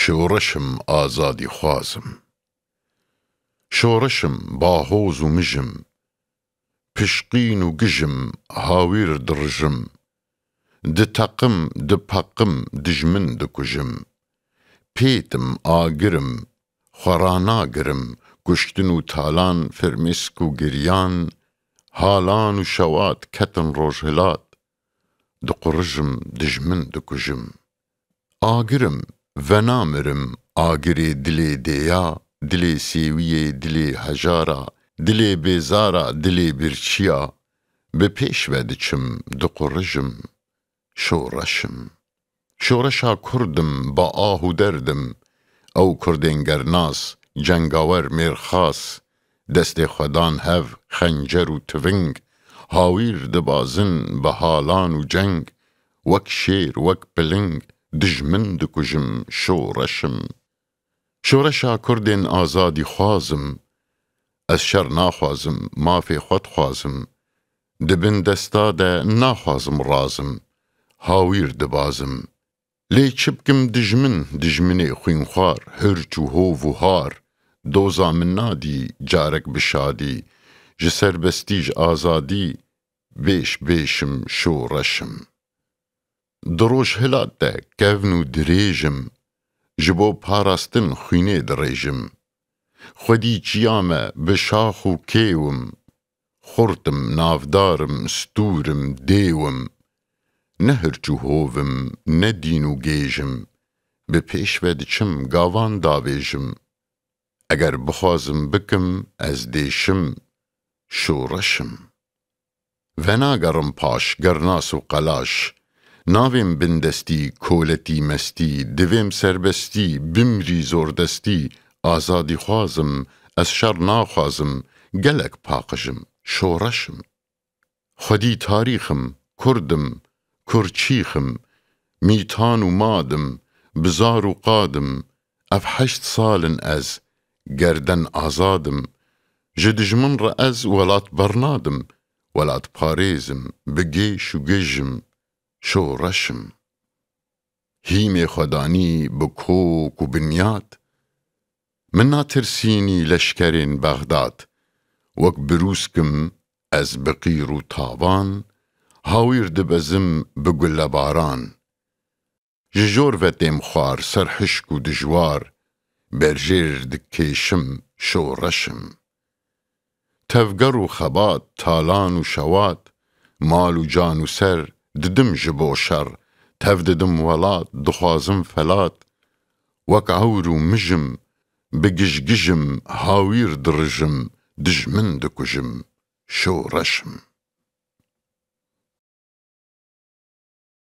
شورشم آزادی خوازم. شورشم باهوز و مجم، پشقین و گجم هاویر درجم، ده تقم ده پقم دجمن ده کجم، پیتم آگرم خورانا گرم، گشتن و تالان فرمسک و گریان، حالان و شوات کتن روژهلات، ده قرجم دجمن ده کجم. آگرم و نامرم آگری دلی دیا، دلی سیویه دلی هجارا، دلی بیزارا دلی برچیا، به پیش ودچم ده قرجم شورشم. شورشا کردم با آه و دردم، او کردنگر ناس جنگاور میرخاس، دست خودان هف خنجر و تونگ، هاویر دبازن به حالان و جنگ، وک شیر وک پلنگ دجمن دکجم شورشم. شورشا کردن آزادی خوازم، از شر ناخوازم مافی خود خوازم، دبن دستا ده ناخوازم رازم، هاویر دبازم، لی چبکم دجمنی خوینخوار، هرچ و هو و هار، دوزا من نادی جارک بشادی، جسر بستیج آزادی، بیش بیشم شورشم. دروش هلات ده کونو دریجم، جبو پاراستن خوینه دریجم، خودی چیامه بشاخ و کیوم، خورتم نافدارم ستورم دیوم، نهرچو هووم ندینو گیجم، به پیش ودچم گاوان داویجم، اگر بخوازم بکم از دیشم شورشم. و ناگرم پاش گرناس و قلاش، ناویم بندستی کولتی مستی، دویم سربستی بمری زوردستی، آزادی خوازم از شر ناخوازم، گلک پاقشم شورشم. خودی تاریخم کردم کرچیخم، میتان و مادم بزار و قادم، اف 8 سالن از گردن آزادم، جدجمن را از ولات برنادم، ولات پاریزم بگیش و گجم شورشم. هیم خدانی بکوک و بنیاد، من ناترسینی لشکرین بغداد، وک بروسکم از بقیر و تاوان، هاویر دبزم بگل باران، ججور و دمخوار سرحشک و دجوار، برجیر دکیشم شورشم. تفگر و خبات تالان و شوات، مال و جان و سر ددم جبو شر، تفددم ولات دخوازم فلات، وک عور و مجم بگجگجم هاویر درجم، دجمن دکجم شورشم.